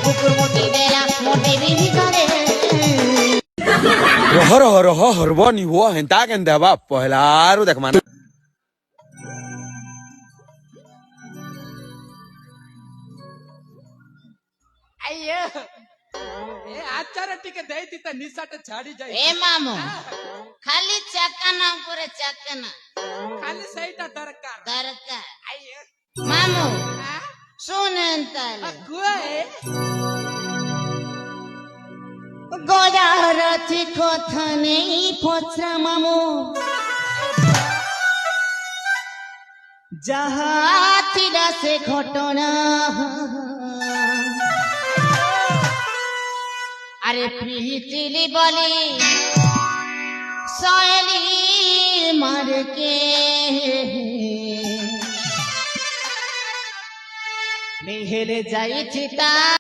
কুকুর মুটি দেলা মোটে বিহি করে রহ হরবনি হো হেন্তা কেন্দা বাপ পহলারু দেখ মান ಅಯ್ಯೋ ಏ ಆಚಾರ ಟಿಕೆ ದೈತಿತ ನಿಸಾಟ ಛಾಡಿ যাই এ মামু খালি চাকা না করে চাকা না খালি সেইটা দরকার দরকার ಅಯ್ಯೋ মামু শুনেন তাহলে কুয়ে গয়ারথি কথা নেই পচরা মামু যাহা থিরা সে ঘটনা আরে প্রীতিলি বলি সয়লি মারকে মেহেরে যাইছি তা